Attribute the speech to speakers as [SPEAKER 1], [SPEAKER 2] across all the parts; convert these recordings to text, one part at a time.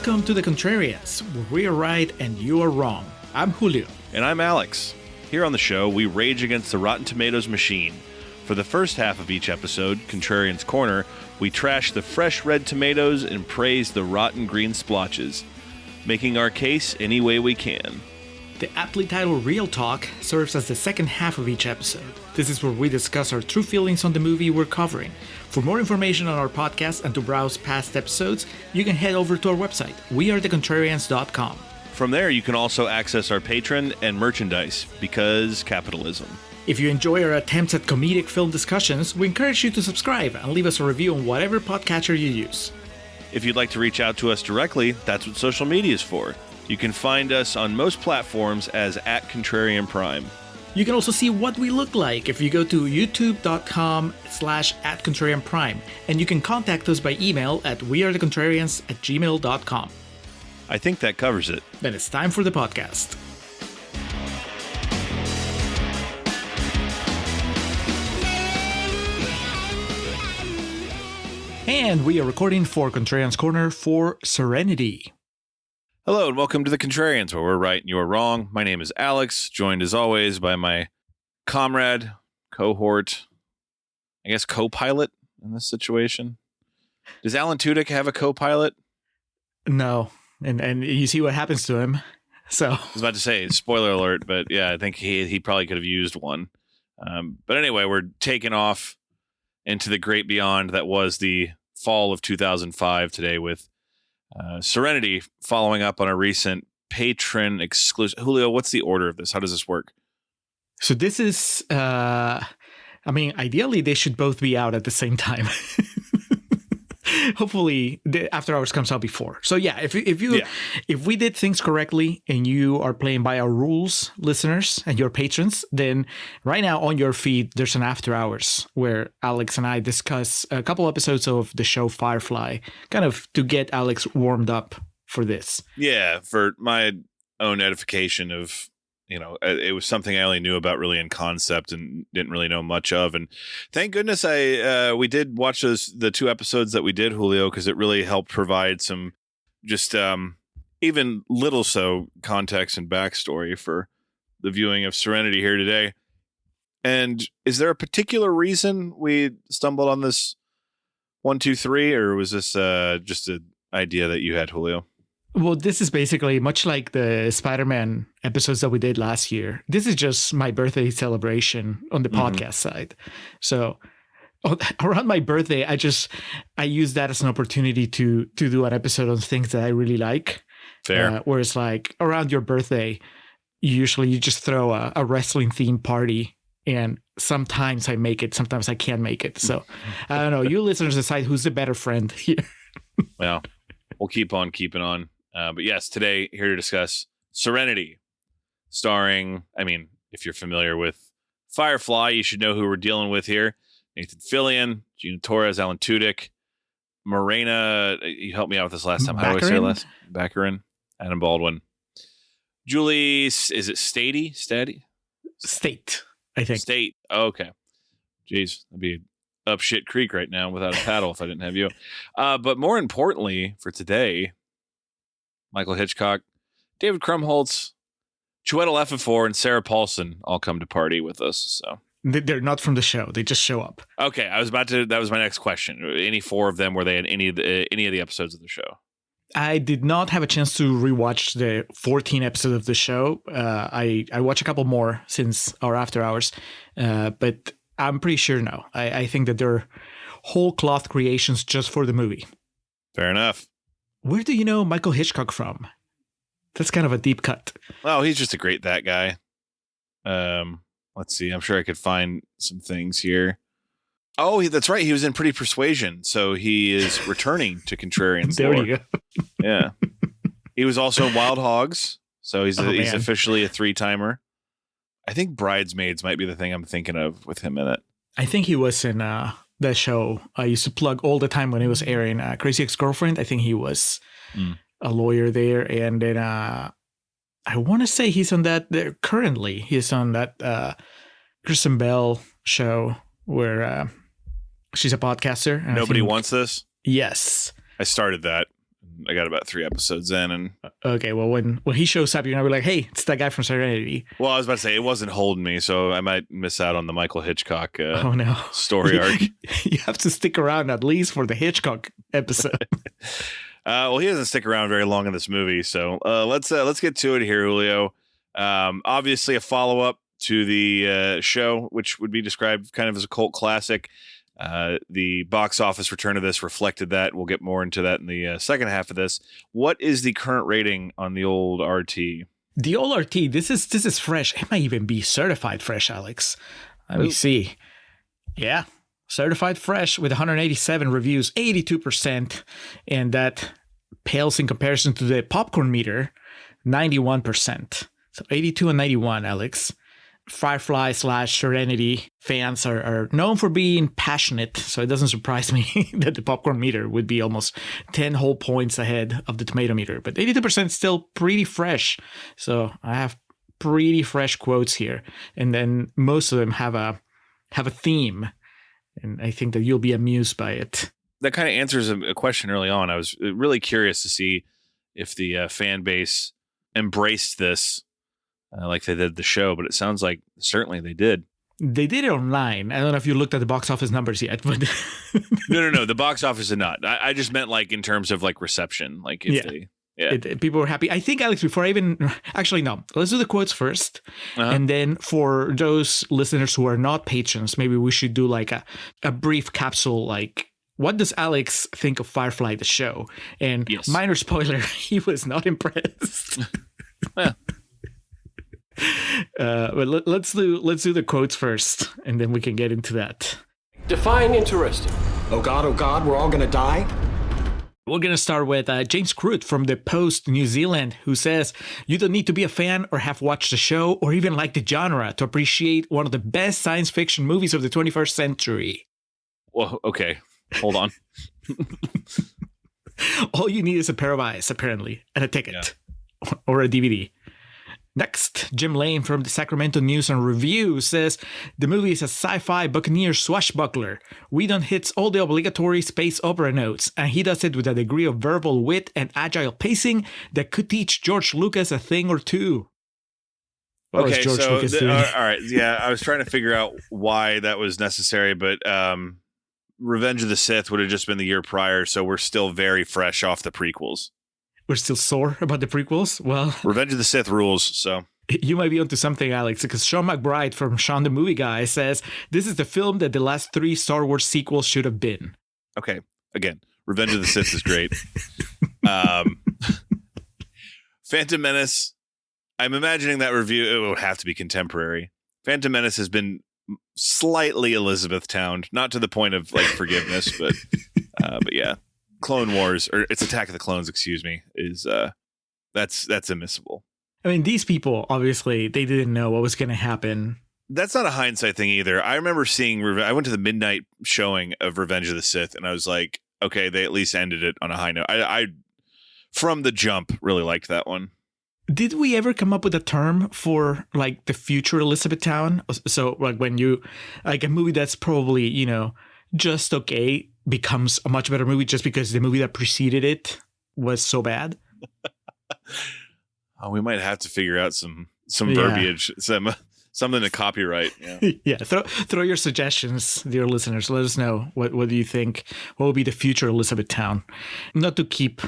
[SPEAKER 1] Welcome to the Contrarians, where we are right and you are wrong. I'm Julio.
[SPEAKER 2] And I'm Alex. Here on the show, we rage against the Rotten Tomatoes machine. For the first half of each episode, Contrarians Corner, we trash the fresh red tomatoes and praise the rotten green splotches, making our case any way we can.
[SPEAKER 1] The aptly titled Real Talk serves as the second half of each episode. This is where we discuss our true feelings on the movie we're covering. For more information on our podcast and to browse past episodes, you can head over to our website, wearethecontrarians.com.
[SPEAKER 2] From there, you can also access our Patreon and merchandise, because capitalism.
[SPEAKER 1] If you enjoy our attempts at comedic film discussions, we encourage you to subscribe and leave us a review on whatever podcatcher you use.
[SPEAKER 2] If you'd like to reach out to us directly, that's what social media is for. You can find us on most platforms as @ContrarianPrime.
[SPEAKER 1] You can also see what we look like if you go to youtube.com/@ContrarianPrime, and you can contact us by email at wearethecontrarians@gmail.com.
[SPEAKER 2] I think that covers it.
[SPEAKER 1] Then it's time for the podcast. And we are recording for Contrarians Corner for Serenity.
[SPEAKER 2] Hello and welcome to the Contrarians, where we're right and you're wrong. My name is Alex, joined as always by my comrade, cohort, I guess co-pilot in this situation. Does Alan Tudyk have a co-pilot?
[SPEAKER 1] No, and you see what happens to him. So
[SPEAKER 2] I was about to say, spoiler alert, but yeah, I think he probably could have used one. But anyway, we're taking off into the great beyond that was the fall of 2005 today with Serenity, following up on a recent patron exclusive. Julio, what's the order of this? How does this work?
[SPEAKER 1] So this is, ideally they should both be out at the same time. Hopefully the After Hours comes out before. So yeah, if we did things correctly and you are playing by our rules, listeners and your patrons, then right now on your feed there's an After Hours where Alex and I discuss a couple episodes of the show Firefly, kind of to get Alex warmed up for this.
[SPEAKER 2] Yeah, for my own edification of, it was something I only knew about really in concept and didn't really know much of. And thank goodness we did watch the two episodes that we did, Julio, because it really helped provide some just even little so context and backstory for the viewing of Serenity here today. And is there a particular reason we stumbled on this 1, 2, 3, or was this just an idea that you had, Julio?
[SPEAKER 1] Well, this is basically much like the Spider-Man episodes that we did last year. This is just my birthday celebration on the podcast side. So around my birthday, I use that as an opportunity to do an episode on things that I really like.
[SPEAKER 2] Fair.
[SPEAKER 1] Whereas like around your birthday, you just throw a wrestling themed party. And sometimes I make it, sometimes I can't make it. So I don't know. You listeners decide who's the better friend here.
[SPEAKER 2] Well, we'll keep on keeping on. But yes, today here to discuss Serenity, starring, if you're familiar with Firefly, you should know who we're dealing with here. Nathan Fillion, Gina Torres, Alan Tudyk, Morena, you helped me out with this last time. How do I say it last? Baccarin, Adam Baldwin. Julie, is it State, I think. State, oh, okay. Jeez, that'd be up shit creek right now without a paddle if I didn't have you. But more importantly for today, Michael Hitchcock, David Krumholtz, Chiwetel Ejiofor, and Sarah Paulson all come to party with us. So
[SPEAKER 1] they're not from the show; they just show up.
[SPEAKER 2] Okay, that was my next question. Any four of them, were they in any of the episodes of the show?
[SPEAKER 1] I did not have a chance to rewatch the 14 episodes of the show. I watched a couple more since our After Hours, but I'm pretty sure no. I think that they're whole cloth creations just for the movie.
[SPEAKER 2] Fair enough.
[SPEAKER 1] Where do you know Michael Hitchcock from? That's kind of a deep cut.
[SPEAKER 2] Oh, he's just a great that guy. Let's see. I'm sure I could find some things here. Oh, that's right. He was in Pretty Persuasion, so he is returning to Contrarians.
[SPEAKER 1] There you go.
[SPEAKER 2] Yeah. He was also in Wild Hogs, so he's officially a 3-timer. I think Bridesmaids might be the thing I'm thinking of with him in it.
[SPEAKER 1] I think he was in the show I used to plug all the time when it was airing, Crazy Ex-Girlfriend. I think he was a lawyer there. And then I want to say he's on that currently. He's on that Kristen Bell show where she's a podcaster.
[SPEAKER 2] Nobody Wants This?
[SPEAKER 1] Yes.
[SPEAKER 2] I started that. I got about 3 episodes in, and
[SPEAKER 1] okay, well, when he shows up, you're gonna be like, hey, it's that guy from Serenity.
[SPEAKER 2] Well, I was about to say it wasn't holding me, so I might miss out on the Michael Hitchcock
[SPEAKER 1] oh no
[SPEAKER 2] story arc.
[SPEAKER 1] You have to stick around at least for the Hitchcock episode.
[SPEAKER 2] Well, he doesn't stick around very long in this movie, so let's get to it here, Julio. Obviously, a follow-up to the show, which would be described kind of as a cult classic. The box office return of this reflected that. We'll get more into that in the second half of this. What is the current rating on the old RT?
[SPEAKER 1] The old RT, this is fresh. It might even be certified fresh, Alex. Let me see. Yeah, certified fresh with 187 reviews, 82%. And that pales in comparison to the popcorn meter, 91%. So 82 and 91, Alex. Firefly / Serenity fans are known for being passionate, so it doesn't surprise me that the popcorn meter would be almost 10 whole points ahead of the Tomatometer. But 82% is still pretty fresh. So I have pretty fresh quotes here, and then most of them have a theme, and I think that you'll be amused by it.
[SPEAKER 2] That kind of answers a question early on. I was really curious to see if the fan base embraced this like they did the show, but it sounds like certainly they did.
[SPEAKER 1] They did it online. I don't know if you looked at the box office numbers yet, but
[SPEAKER 2] no. The box office did not. I just meant like in terms of like reception, like if
[SPEAKER 1] people were happy. I think, Alex, before I even actually no, let's do the quotes first, and then for those listeners who are not patrons, maybe we should do like a brief capsule, like. What does Alex think of Firefly, the show? And minor spoiler, he was not impressed.
[SPEAKER 2] Well.
[SPEAKER 1] But let's do the quotes first, and then we can get into that.
[SPEAKER 3] Define interesting.
[SPEAKER 4] Oh God, we're all gonna die?
[SPEAKER 1] We're gonna start with James Crute from the Post New Zealand, who says, you don't need to be a fan or have watched the show or even like the genre to appreciate one of the best science fiction movies of the 21st century.
[SPEAKER 2] Well, okay. Hold on.
[SPEAKER 1] All you need is a pair of eyes, apparently, and a ticket or a DVD. Next, Jim Lane from the Sacramento News and Review says the movie is a sci-fi buccaneer swashbuckler. Whedon hits all the obligatory space opera notes, and he does it with a degree of verbal wit and agile pacing that could teach George Lucas a thing or two. What
[SPEAKER 2] okay, so all right, yeah, I was trying to figure out why that was necessary, but Revenge of the Sith would have just been the year prior, so we're still very fresh off the prequels.
[SPEAKER 1] We're still sore about the prequels? Well,
[SPEAKER 2] Revenge of the Sith rules, so.
[SPEAKER 1] You might be onto something, Alex, because Sean McBride from Sean the Movie Guy says, this is the film that the last 3 Star Wars sequels should have been.
[SPEAKER 2] Okay, again, Revenge of the Sith is great. Phantom Menace, I'm imagining that review, it will have to be contemporary. Phantom Menace has been slightly Elizabethtowned, not to the point of like forgiveness, but yeah, Clone Wars, or it's Attack of the Clones, excuse me, is that's admissible.
[SPEAKER 1] I mean, these people obviously they didn't know what was going to happen.
[SPEAKER 2] That's not a hindsight thing either. I remember seeing I went to the midnight showing of Revenge of the Sith, and I was like, okay, they at least ended it on a high note. I from the jump really liked that one.
[SPEAKER 1] Did we ever come up with a term for like the future Elizabethtown? So like when you like a movie that's probably, you know, just okay becomes a much better movie just because the movie that preceded it was so bad.
[SPEAKER 2] Oh, we might have to figure out some verbiage, something to copyright. Yeah,
[SPEAKER 1] yeah. Throw your suggestions, dear listeners. Let us know what do you think. What will be the future Elizabethtown? Not to keep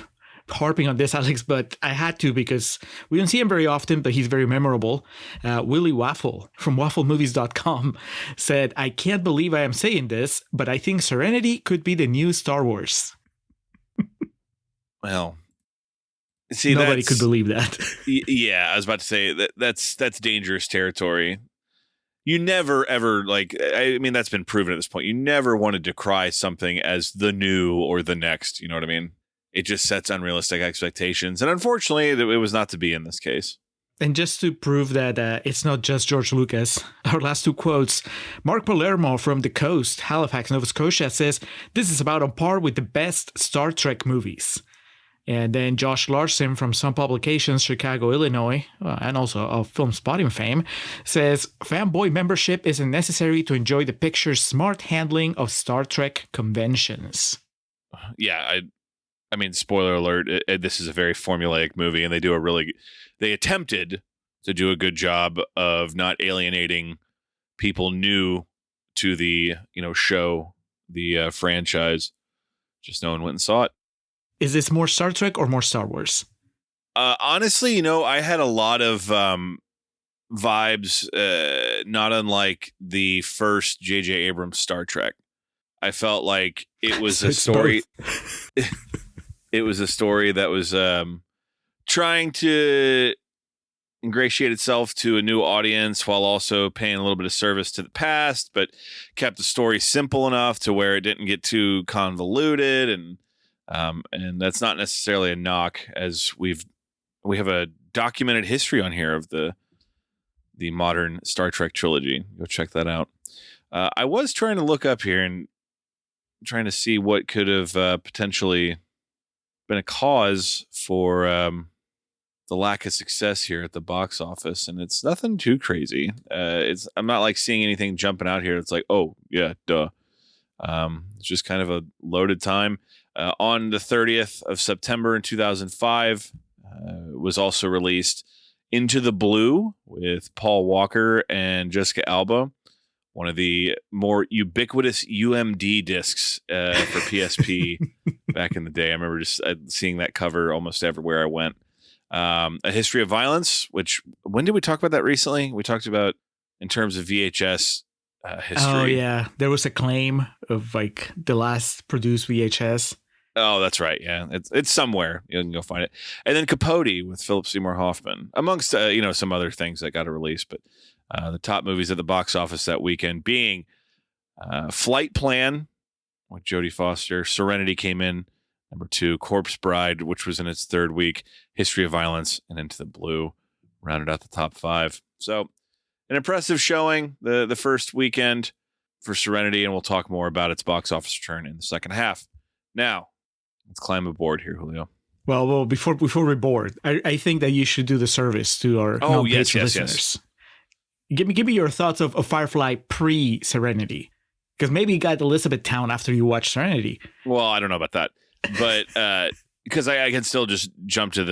[SPEAKER 1] harping on this, Alex, but I had to because we don't see him very often, but he's very memorable. Willie Waffle from wafflemovies.com said, I can't believe I am saying this, but I think Serenity could be the new Star Wars.
[SPEAKER 2] Well, see,
[SPEAKER 1] nobody could believe that.
[SPEAKER 2] Yeah, I was about to say that's dangerous territory. You never, ever, like, I mean, that's been proven at this point. You never want to decry something as the new or the next. You know what I mean? It just sets unrealistic expectations. And unfortunately, it was not to be in this case.
[SPEAKER 1] And just to prove that it's not just George Lucas, our last 2 quotes. Mark Palermo from The Coast, Halifax, Nova Scotia says, this is about on par with the best Star Trek movies. And then Josh Larson from Some Publications, Chicago, Illinois, and also of Film Spotting fame, says, fanboy membership isn't necessary to enjoy the picture's smart handling of Star Trek conventions.
[SPEAKER 2] Yeah, I mean, spoiler alert, this is a very formulaic movie, and they attempted to do a good job of not alienating people new to the, show, the franchise. Just no one went and saw it.
[SPEAKER 1] Is this more Star Trek or more Star Wars?
[SPEAKER 2] Honestly, I had a lot of vibes, not unlike the first J.J. Abrams Star Trek. I felt like it was
[SPEAKER 1] So
[SPEAKER 2] a
[SPEAKER 1] it's
[SPEAKER 2] story. It was a story that was trying to ingratiate itself to a new audience while also paying a little bit of service to the past, but kept the story simple enough to where it didn't get too convoluted. And that's not necessarily a knock, as we have a documented history on here of the modern Star Trek trilogy. Go check that out. I was trying to look up here and trying to see what could have potentially been a cause for the lack of success here at the box office, and it's nothing too crazy. I'm not like seeing anything jumping out here. It's like, oh yeah, duh. It's just kind of a loaded time. On the 30th of September in 2005, was also released Into the Blue with Paul Walker and Jessica Alba, one of the more ubiquitous UMD discs for PSP back in the day. I remember just seeing that cover almost everywhere I went. A History of Violence, which, when did we talk about that recently? We talked about in terms of VHS history.
[SPEAKER 1] Oh yeah, there was a claim of like the last produced VHS.
[SPEAKER 2] Oh, that's right. Yeah, it's somewhere. You can go find it. And then Capote with Philip Seymour Hoffman, amongst some other things that got a release. But the top movies at the box office that weekend being Flight Plan with Jodie Foster. Serenity came in number 2. Corpse Bride, which was in its third week. History of Violence and Into the Blue rounded out the top 5. So an impressive showing the first weekend for Serenity, and we'll talk more about its box office return in the second half. Now, let's climb aboard here, Julio.
[SPEAKER 1] Well, before we board, I think that you should do the service to our
[SPEAKER 2] yes,
[SPEAKER 1] listeners. Give me your thoughts of Firefly pre-Serenity, because maybe you got Elizabethtown after you watched Serenity.
[SPEAKER 2] Well, I don't know about that, but because I can still just jump to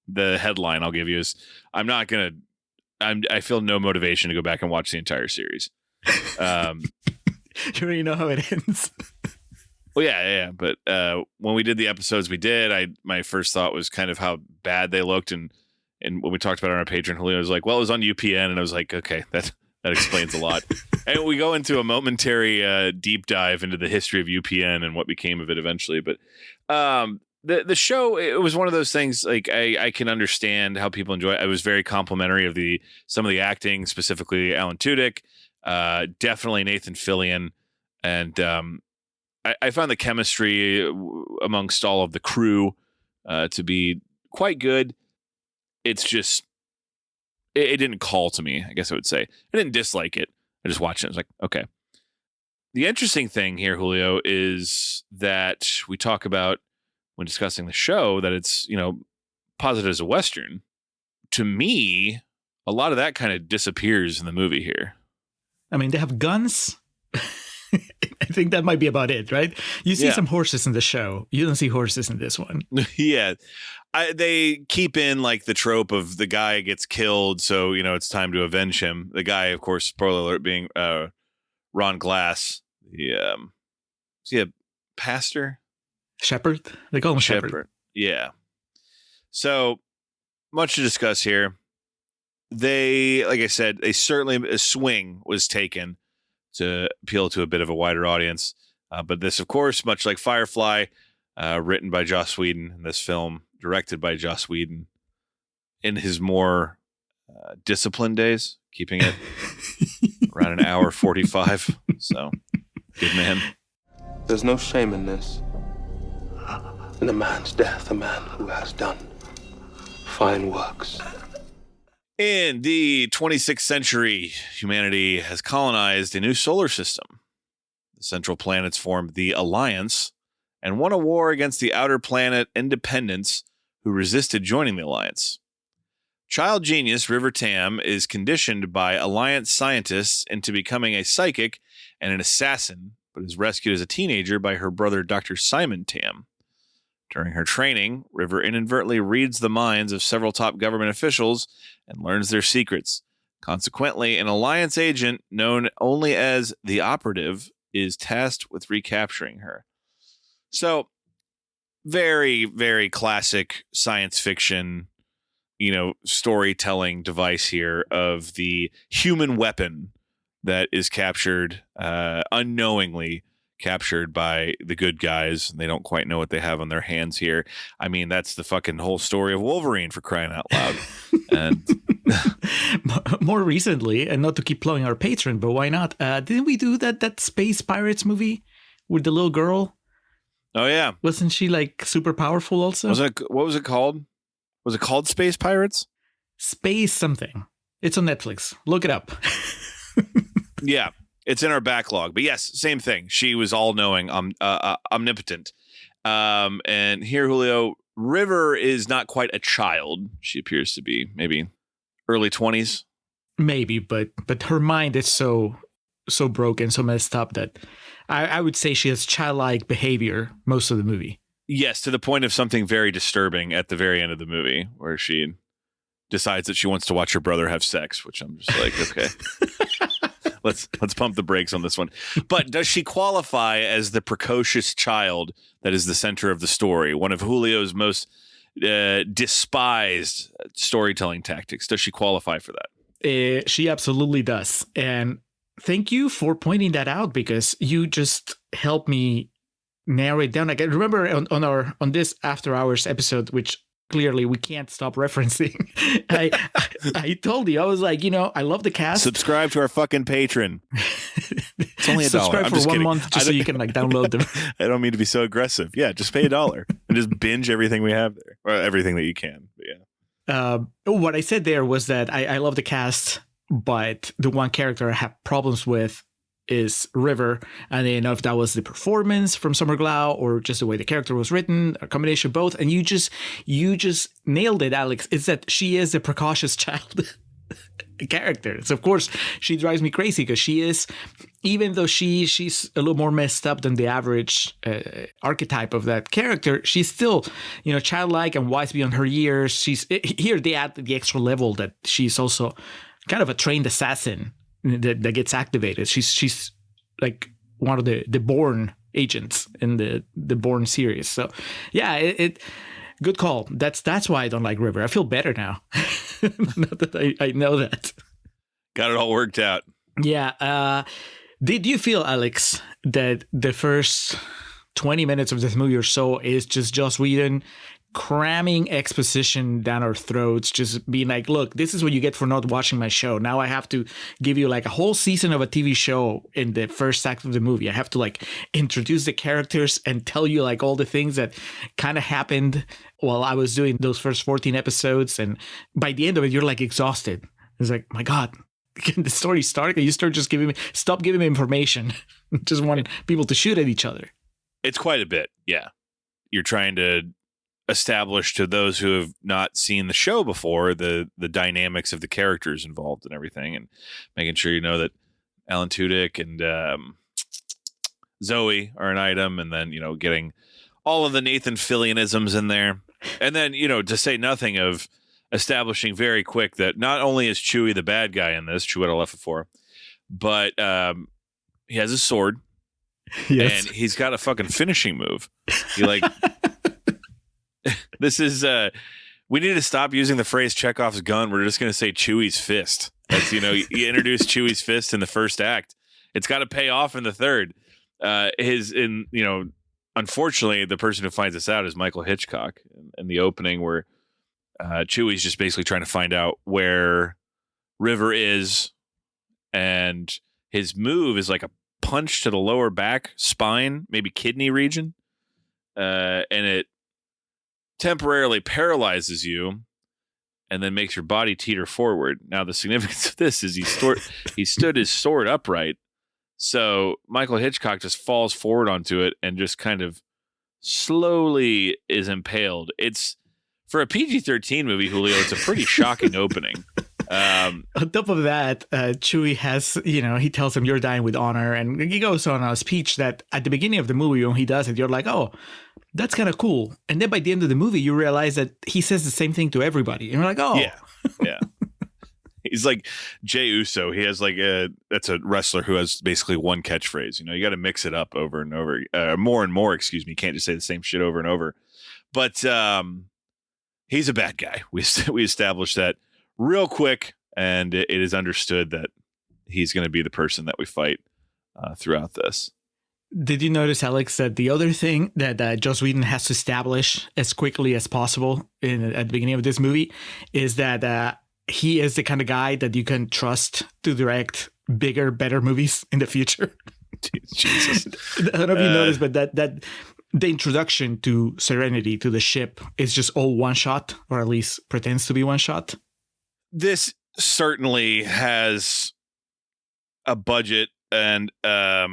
[SPEAKER 2] the headline I'll give you is I feel no motivation to go back and watch the entire series.
[SPEAKER 1] You already know how it ends.
[SPEAKER 2] Well, yeah. But when we did the episodes we did, my first thought was kind of how bad they looked, and when we talked about it on our Patreon, Julio was like, "Well, it was on UPN," and I was like, "Okay, that explains a lot." And we go into a momentary deep dive into the history of UPN and what became of it eventually. But the show, it was one of those things. Like I can understand how people enjoy it. I was very complimentary of some of the acting, specifically Alan Tudyk, definitely Nathan Fillion, and I found the chemistry amongst all of the crew to be quite good. It's just, it didn't call to me, I guess I would say. I didn't dislike it. I just watched it. I was like, okay. The interesting thing here, Julio, is that we talk about when discussing the show that it's, posited as a Western. To me, a lot of that kind of disappears in the movie here.
[SPEAKER 1] I mean, they have guns. I think that might be about it, right? You see some horses in the show. You don't see horses in this one.
[SPEAKER 2] Yeah. They keep in like the trope of the guy gets killed, so, it's time to avenge him. The guy, of course, spoiler alert, being Ron Glass. Is he a pastor?
[SPEAKER 1] Shepherd? They call him Shepherd.
[SPEAKER 2] Yeah. So much to discuss here. They, like I said, a swing was taken to appeal to a bit of a wider audience. But this, of course, much like Firefly, written by Joss Whedon, in this film directed by Joss Whedon in his more disciplined days, keeping it around an hour 45. So, good man.
[SPEAKER 5] There's no shame in this. In a man's death, a man who has done fine works.
[SPEAKER 2] In the 26th century, humanity has colonized a new solar system. The central planets formed the Alliance and won a war against the outer planet Independence, who resisted joining the Alliance. Child genius River Tam is conditioned by Alliance scientists into becoming a psychic and an assassin, but is rescued as a teenager by her brother Dr. Simon Tam. During her training, River inadvertently reads the minds of several top government officials and learns their secrets. Consequently, an Alliance agent known only as the Operative is tasked with recapturing her. So, very, very classic science fiction, storytelling device here of the human weapon that is captured, unknowingly captured by the good guys. They don't quite know what they have on their hands here. I mean, that's the fucking whole story of Wolverine, for crying out loud. And
[SPEAKER 1] more recently, and not to keep plowing our patron, but why not? Didn't we do that Space Pirates movie with the little girl?
[SPEAKER 2] Oh yeah,
[SPEAKER 1] wasn't she like super powerful also?
[SPEAKER 2] What was it called? Was it called Space Pirates?
[SPEAKER 1] Space something. It's on Netflix. Look it up.
[SPEAKER 2] Yeah, it's in our backlog. But yes, same thing. She was all-knowing, omnipotent. And here, Julio, River is not quite a child. She appears to be maybe early 20s.
[SPEAKER 1] Maybe, but her mind is so broken, so messed up that I would say she has childlike behavior most of the movie.
[SPEAKER 2] Yes, to the point of something very disturbing at the very end of the movie, where she decides that she wants to watch her brother have sex, which I'm just like, okay. Let's pump the brakes on this one. But does she qualify as the precocious child that is the center of the story? One of Julio's most despised storytelling tactics. Does she qualify for that?
[SPEAKER 1] She absolutely does. And thank you for pointing that out, because you just helped me narrow it down. I remember on this After Hours episode, which clearly we can't stop referencing. I told you, I was like, I love the cast.
[SPEAKER 2] Subscribe to our fucking patron. It's only $1.
[SPEAKER 1] Subscribe for 1
[SPEAKER 2] kidding.
[SPEAKER 1] month just so you can download them.
[SPEAKER 2] I don't mean to be so aggressive. Yeah, just pay $1 and just binge everything we have there, or everything that you can. But yeah.
[SPEAKER 1] What I said there was that I love the cast, but the one character I have problems with is River. And I don't know if that was the performance from Summer Glau or just the way the character was written, a combination of both. And you just nailed it, Alex. It's that she is a precocious child character. So of course she drives me crazy, because she is, even though she's a little more messed up than the average archetype of that character, she's still childlike and wise beyond her years. She's here, they add the extra level that she's also kind of a trained assassin that gets activated. She's like one of the Bourne agents in the Bourne series. So yeah, it good call. That's why I don't like River. I feel better now. Not that I know that.
[SPEAKER 2] Got it all worked out.
[SPEAKER 1] Yeah. Did you feel, Alex, that the first 20 minutes of this movie or so is just Joss Whedon cramming exposition down our throats, just being like, look, this is what you get for not watching my show. Now I have to give you like a whole season of a TV show in the first act of the movie. I have to like introduce the characters and tell you like all the things that kind of happened while I was doing those first 14 episodes. And by the end of it, you're like exhausted. It's like, my God, can the story start? Can you start just stop giving me information? Just want people to shoot at each other.
[SPEAKER 2] It's quite a bit. Yeah. You're trying to establish to those who have not seen the show before the dynamics of the characters involved and everything, and making sure that Alan Tudyk and Zoe are an item, and then getting all of the Nathan Fillionisms in there, and then to say nothing of establishing very quick that not only is Chewie the bad guy in this, Chiwetel Ejiofor, but he has a sword. Yes. And he's got a fucking finishing move. He like this is we need to stop using the phrase Chekhov's gun. We're just going to say Chewie's fist. That's you introduce Chewie's fist in the first act. It's got to pay off in the third. Unfortunately, the person who finds this out is Michael Hitchcock in the opening, where Chewie's just basically trying to find out where River is, and his move is like a punch to the lower back, spine, maybe kidney region, and it temporarily paralyzes you and then makes your body teeter forward. Now, the significance of this is he stood his sword upright, so Michael Hitchcock just falls forward onto it and just kind of slowly is impaled. It's, for a PG-13 movie, Julio, it's a pretty shocking opening.
[SPEAKER 1] On top of that, Chewie has, he tells him, you're dying with honor. And he goes on a speech that at the beginning of the movie, when he does it, you're like, oh, that's kind of cool. And then by the end of the movie, you realize that he says the same thing to everybody. And you're like, oh.
[SPEAKER 2] Yeah. He's like Jey Uso. He has that's a wrestler who has basically one catchphrase. You got to mix it up over and over, more and more, excuse me. You can't just say the same shit over and over. But he's a bad guy. We established that real quick, and it is understood that he's going to be the person that we fight throughout this.
[SPEAKER 1] Did you notice, Alex, that the other thing that Joss Whedon has to establish as quickly as possible at the beginning of this movie is that he is the kind of guy that you can trust to direct bigger, better movies in the future.
[SPEAKER 2] Jesus.
[SPEAKER 1] I don't know if you noticed, but that the introduction to Serenity, to the ship, is just all one shot, or at least pretends to be one shot.
[SPEAKER 2] This certainly has a budget and a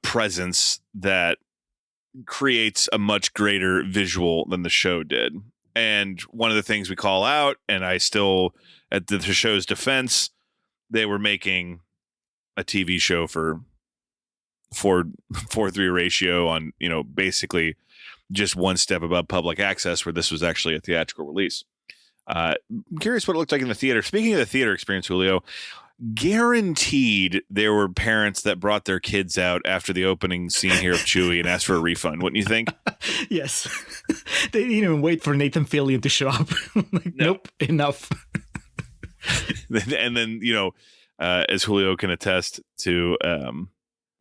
[SPEAKER 2] presence that creates a much greater visual than the show did. And one of the things we call out, and I still, at the show's defense, they were making a TV show for 4:3 ratio on, basically just one step above public access, where this was actually a theatrical release. I'm curious what it looked like in the theater. Speaking of the theater experience, Julio, guaranteed there were parents that brought their kids out after the opening scene here of Chewie and asked for a refund, wouldn't you think?
[SPEAKER 1] Yes. They didn't even wait for Nathan Fillion to show up. Nope, enough.
[SPEAKER 2] And then, as Julio can attest to,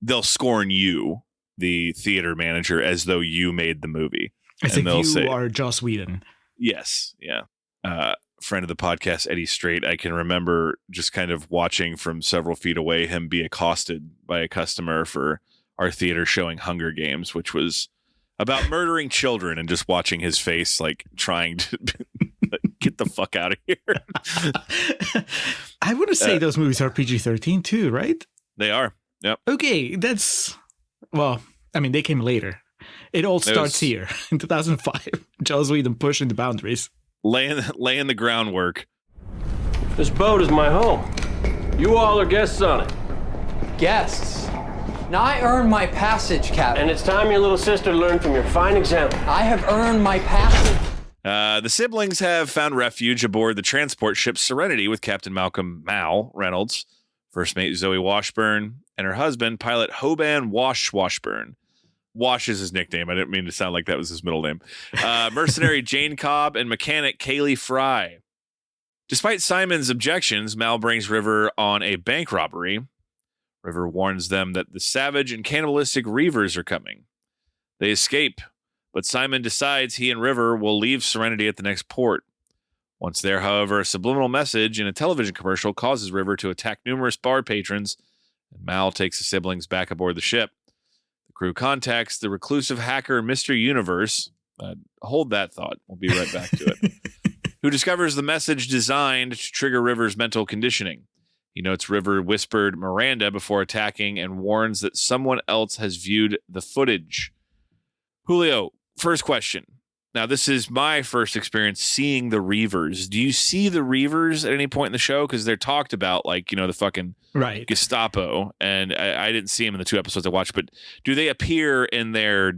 [SPEAKER 2] they'll scorn you, the theater manager, as though you made the movie.
[SPEAKER 1] As if you are Joss Whedon.
[SPEAKER 2] Yes, yeah. Friend of the podcast, Eddie Strait, I can remember just kind of watching from several feet away him be accosted by a customer for our theater showing Hunger Games, which was about murdering children, and just watching his face like trying to get the fuck out of here.
[SPEAKER 1] I want to say those movies are PG-13 too, right?
[SPEAKER 2] They are. Yep. Okay,
[SPEAKER 1] they came later. It all starts here in 2005. Joss Whedon pushing the boundaries.
[SPEAKER 2] Laying the groundwork.
[SPEAKER 3] This boat is my home. You all are guests on it.
[SPEAKER 6] Guests? Now I earned my passage, Captain.
[SPEAKER 3] And it's time your little sister learned from your fine example.
[SPEAKER 6] I have earned my passage.
[SPEAKER 2] The siblings have found refuge aboard the transport ship Serenity with Captain Malcolm Mal Reynolds, first mate Zoe Washburn, and her husband, pilot Hoban Washburn. Wash is his nickname. I didn't mean to sound like that was his middle name. Mercenary Jane Cobb and mechanic Kaylee Fry. Despite Simon's objections, Mal brings River on a bank robbery. River warns them that the savage and cannibalistic Reavers are coming. They escape, but Simon decides he and River will leave Serenity at the next port. Once there, however, a subliminal message in a television commercial causes River to attack numerous bar patrons, and Mal takes the siblings back aboard the ship. Crew contacts the reclusive hacker Mr. Universe. Hold that thought. We'll be right back to it. Who discovers the message designed to trigger River's mental conditioning. He notes River whispered Miranda before attacking and warns that someone else has viewed the footage. Julio, first question. Now, this is my first experience seeing the Reavers. Do you see the Reavers at any point in the show? Because they're talked about the fucking Gestapo, and I didn't see them in the 2 episodes I watched, but do they appear in their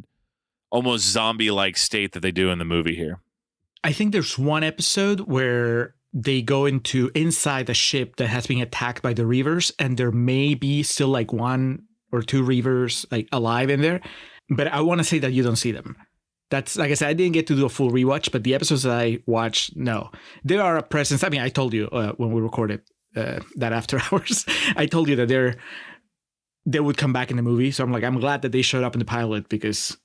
[SPEAKER 2] almost zombie-like state that they do in the movie here?
[SPEAKER 1] I think there's one episode where they go inside a ship that has been attacked by the Reavers, and there may be still 1 or 2 Reavers alive in there, but I want to say that you don't see them. That's, like I said, I didn't get to do a full rewatch, but the episodes that I watched, no. There are a presence. I mean, I told you when we recorded that After Hours, I told you that they would come back in the movie. So I'm glad that they showed up in the pilot, because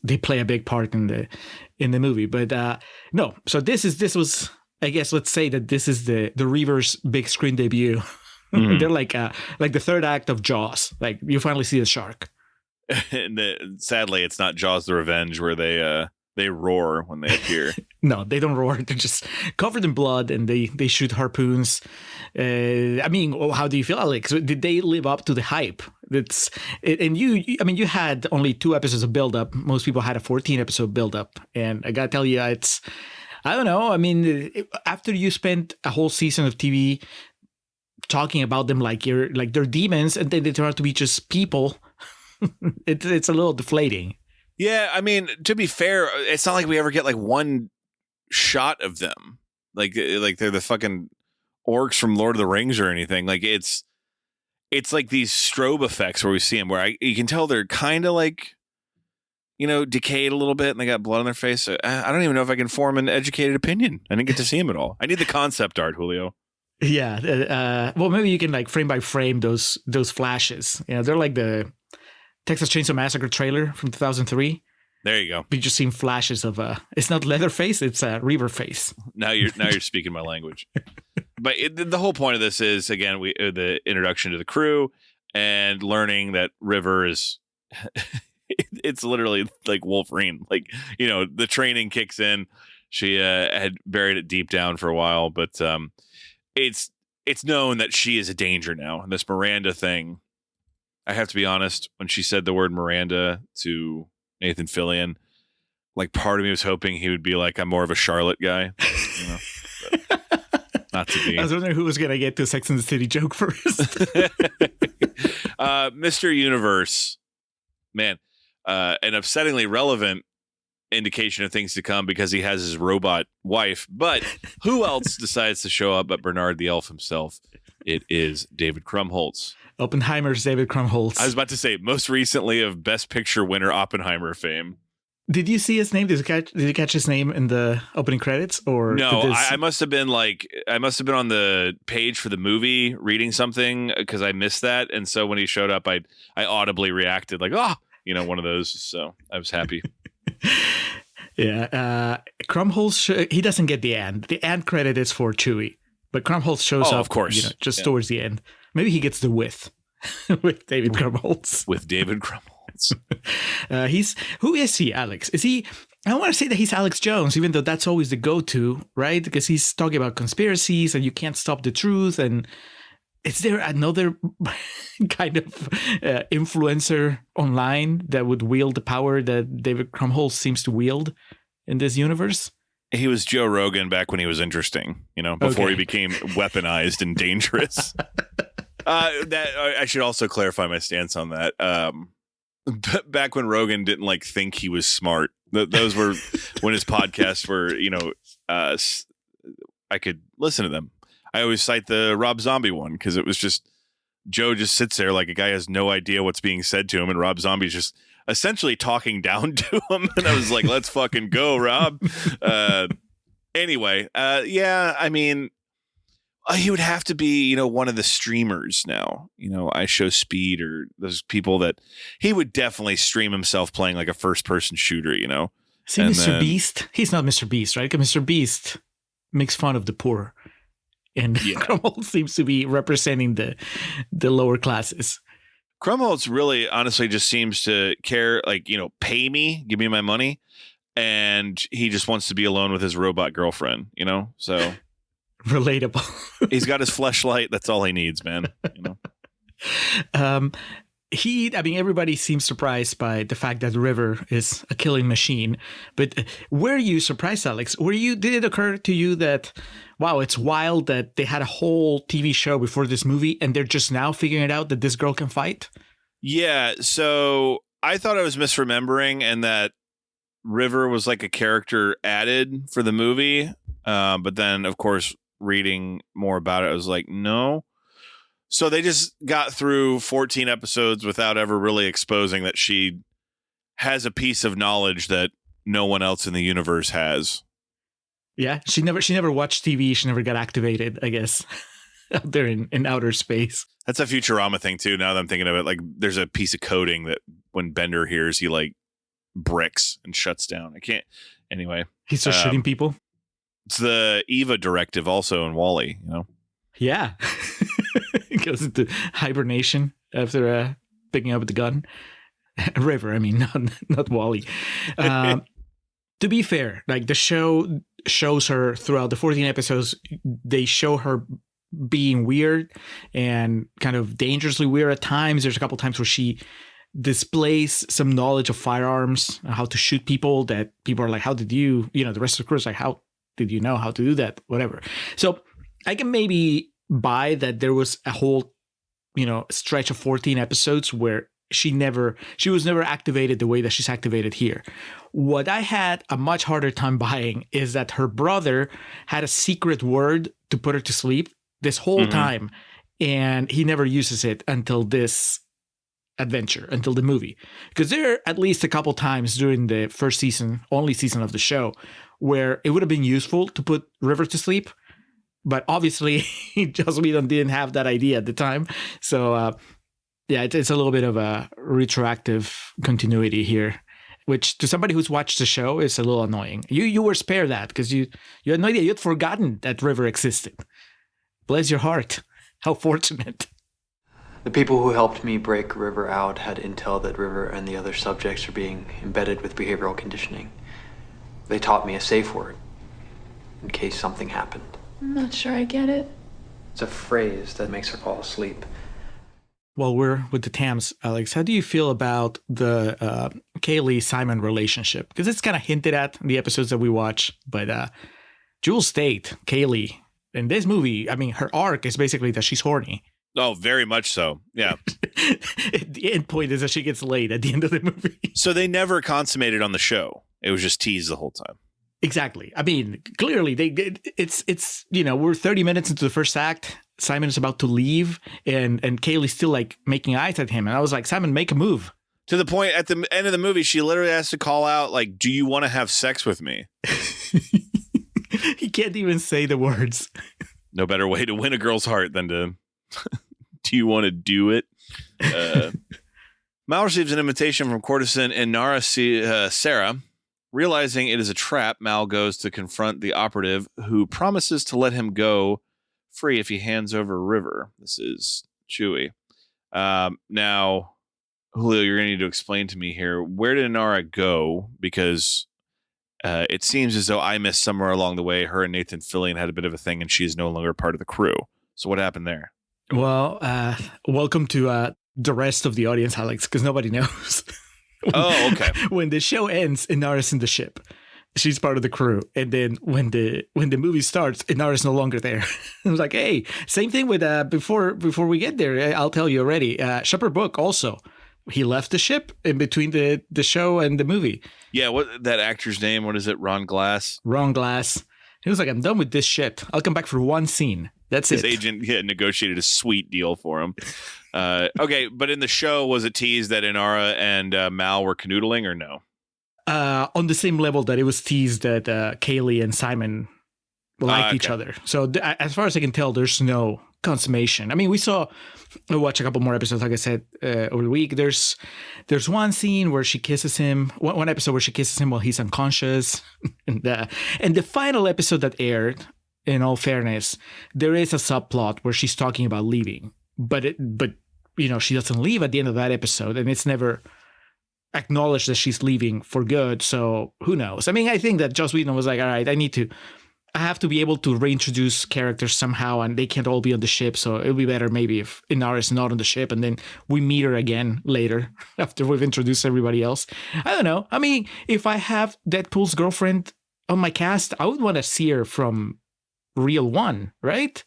[SPEAKER 1] they play a big part in the movie. But no, so this was, I guess, let's say that this is the Reavers' big screen debut. Mm-hmm. They're like the third act of Jaws. You finally see the shark.
[SPEAKER 2] And sadly, it's not Jaws the Revenge, where they roar when they appear.
[SPEAKER 1] No, they don't roar. They're just covered in blood, and they shoot harpoons. How do you feel, Alex? Did they live up to the hype? You had only 2 episodes of build-up. Most people had a 14-episode build-up. And I gotta tell you, I don't know. I mean, after you spent a whole season of TV talking about them like they're demons, and then they turn out to be just people, it's a little deflating.
[SPEAKER 2] Yeah, I mean, to be fair, it's not like we ever get like one shot of them. Like they're the fucking orcs from Lord of the Rings or anything. Like it's like these strobe effects where we see them where you can tell they're kind of like, decayed a little bit and they got blood on their face. I don't even know if I can form an educated opinion. I didn't get to see them at all. I need the concept art, Julio.
[SPEAKER 1] Yeah. Well, maybe you can like frame by frame those flashes. They're like the Texas Chainsaw Massacre trailer from 2003.
[SPEAKER 2] There you go.
[SPEAKER 1] We just seen flashes of it's not Leatherface, it's Reaver face.
[SPEAKER 2] Now you're speaking my language. But the whole point of this is, again, the introduction to the crew and learning that River is it's literally like Wolverine. Like, the training kicks in. She had buried it deep down for a while, but it's known that she is a danger now. And this Miranda thing, I have to be honest, when she said the word Miranda to Nathan Fillion, like part of me was hoping he would be like, I'm more of a Charlotte guy. Not to be.
[SPEAKER 1] I was wondering who was going to get the Sex and the City joke first.
[SPEAKER 2] Mr. Universe, man, an upsettingly relevant indication of things to come because he has his robot wife. But who else decides to show up but Bernard the Elf himself? It is David Krumholtz.
[SPEAKER 1] Oppenheimer's David Krumholtz.
[SPEAKER 2] I was about to say, most recently of Best Picture winner Oppenheimer fame.
[SPEAKER 1] Did you see his name? Did you catch his name in the opening credits? Or
[SPEAKER 2] no, I must have been on the page for the movie reading something because I missed that. And so when he showed up, I audibly reacted like, one of those. So I was happy.
[SPEAKER 1] Yeah. Krumholtz, he doesn't get the end. The end credit is for Chewie. But Krumholtz shows up,
[SPEAKER 2] of course,
[SPEAKER 1] towards the end. Maybe he gets the with David Krumholtz.
[SPEAKER 2] With David Krumholtz.
[SPEAKER 1] Who is he, Alex? Is he? I want to say that he's Alex Jones, even though that's always the go-to, right? Because he's talking about conspiracies and you can't stop the truth. And is there another kind of influencer online that would wield the power that David Krumholtz seems to wield in this universe?
[SPEAKER 2] He was Joe Rogan back when he was interesting, before he became weaponized and dangerous. That I should also clarify my stance on that. Back when Rogan didn't think he was smart. Those were when his podcasts were, I could listen to them. I always cite the Rob Zombie one because it was just Joe just sits there like a guy has no idea what's being said to him, and Rob Zombie's just essentially talking down to him. And I was like, let's fucking go, Rob. Anyway, I mean, he would have to be, one of the streamers now, I Show Speed or those people that he would definitely stream himself playing like a first person shooter,
[SPEAKER 1] Is he Mr. Beast? He's not Mr. Beast, right? Because Mr. Beast makes fun of the poor. And Krumholtz seems to be representing the lower classes.
[SPEAKER 2] Krumholtz really honestly just seems to care, pay me, give me my money. And he just wants to be alone with his robot girlfriend, so
[SPEAKER 1] relatable.
[SPEAKER 2] He's got his fleshlight. That's all he needs, man.
[SPEAKER 1] Everybody seems surprised by the fact that River is a killing machine. But were you surprised, Alex? Did it occur to you that, wow, it's wild that they had a whole TV show before this movie and they're just now figuring it out that this girl can fight?
[SPEAKER 2] Yeah. So I thought I was misremembering and that River was like a character added for the movie. But then, of course, reading more about it, I was like, no. So they just got through 14 episodes without ever really exposing that she has a piece of knowledge that no one else in the universe has.
[SPEAKER 1] Yeah, she never watched TV. She never got activated, I guess, out there in outer space.
[SPEAKER 2] That's a Futurama thing, too, now that I'm thinking of it. Like, there's a piece of coding that when Bender hears, he, bricks and shuts down. I can't... Anyway.
[SPEAKER 1] He starts shooting people?
[SPEAKER 2] It's the Eva directive also in WALL-E,
[SPEAKER 1] Yeah. It goes into hibernation after picking up the gun. River, I mean, not WALL-E. To be fair, the show shows her throughout the 14 episodes, they show her being weird and kind of dangerously weird at times. There's a couple times where she displays some knowledge of firearms, how to shoot people, that people are like, how did you, the rest of the crew is like, how did you know how to do that? Whatever. So I can maybe buy that there was a whole, stretch of 14 episodes where she was never activated the way that she's activated here. What I had a much harder time buying is that her brother had a secret word to put her to sleep this whole time, and he never uses it until this adventure, until the movie. Because there are at least a couple times during the first season, only season of the show, where it would have been useful to put River to sleep. But obviously, Joss Whedon didn't have that idea at the time. So, it's a little bit of a retroactive continuity here, which to somebody who's watched the show is a little annoying. You were spared that because you had no idea. You'd forgotten that River existed. Bless your heart. How fortunate.
[SPEAKER 6] The people who helped me break River out had intel that River and the other subjects are being embedded with behavioral conditioning. They taught me a safe word in case something happened.
[SPEAKER 7] I'm not sure I get it.
[SPEAKER 6] It's a phrase that makes her fall asleep.
[SPEAKER 1] While we're with the Tams, Alex, how do you feel about the Kaylee-Simon relationship? Because it's kind of hinted at in the episodes that we watch. But Jewel State, Kaylee, in this movie, I mean, her arc is basically that she's horny.
[SPEAKER 2] Oh, very much so. Yeah.
[SPEAKER 1] The end point is that she gets laid at the end of the movie.
[SPEAKER 2] So they never consummated on the show. It was just teased the whole time.
[SPEAKER 1] Exactly. I mean, clearly it's we're 30 minutes into the first act. Simon is about to leave and Kaylee's still like making eyes at him. And I was like, Simon, make a move.
[SPEAKER 2] To the point at the end of the movie, she literally has to call out like, do you want to have sex with me?
[SPEAKER 1] He can't even say the words.
[SPEAKER 2] No better way to win a girl's heart than to, do you want to do it? Mal receives an invitation from courtesan Inara Sarah. Realizing it is a trap, Mal goes to confront the operative who promises to let him go free if he hands over River. This is Chewie. Now, Julio, you're going to need to explain to me here, where did Inara go? Because it seems as though I missed somewhere along the way. Her and Nathan Fillion had a bit of a thing, and she is no longer part of the crew. So what happened there?
[SPEAKER 1] Well, welcome to the rest of the audience, Alex, because nobody knows.
[SPEAKER 2] Oh, okay.
[SPEAKER 1] When the show ends, Inara's in the ship. She's part of the crew. And then when the movie starts, Inara's no longer there. I was like, hey, same thing with before we get there, I'll tell you already. Shepard Book also. He left the ship in between the show and the movie.
[SPEAKER 2] Yeah, what that actor's name? What is it? Ron Glass?
[SPEAKER 1] Ron Glass. He was like, I'm done with this shit. I'll come back for one scene. That's
[SPEAKER 2] His
[SPEAKER 1] it.
[SPEAKER 2] His agent negotiated a sweet deal for him. Okay, but in the show, was it teased that Inara and Mal were canoodling or no?
[SPEAKER 1] On the same level that it was teased that Kaylee and Simon liked each other. So as far as I can tell, there's no consummation. I mean, we watched a couple more episodes, like I said, over the week. There's one scene where she kisses him, one episode where she kisses him while he's unconscious. and the final episode that aired, in all fairness, there is a subplot where she's talking about leaving. But she doesn't leave at the end of that episode, and it's never acknowledged that she's leaving for good. So who knows? I mean, I think that Joss Whedon was like, all right, I have to be able to reintroduce characters somehow, and they can't all be on the ship. So it'll be better maybe if Inara is not on the ship, and then we meet her again later after we've introduced everybody else. I don't know. I mean, if I have Deadpool's girlfriend on my cast, I would want to see her from Reel 1, right?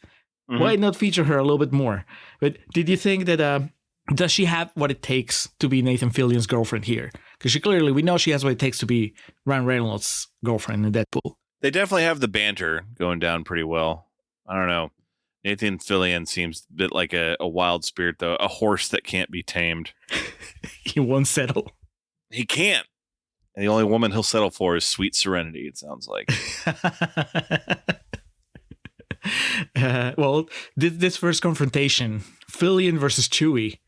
[SPEAKER 1] Mm-hmm. Why not feature her a little bit more? But did you think that does she have what it takes to be Nathan Fillion's girlfriend here? Because we know she has what it takes to be Ryan Reynolds' girlfriend in Deadpool.
[SPEAKER 2] They definitely have the banter going down pretty well. I don't know. Nathan Fillion seems a bit like a wild spirit, though, a horse that can't be tamed.
[SPEAKER 1] He won't settle.
[SPEAKER 2] He can't. And the only woman he'll settle for is sweet Serenity, it sounds like.
[SPEAKER 1] Well, this first confrontation, Fillion versus Chewie,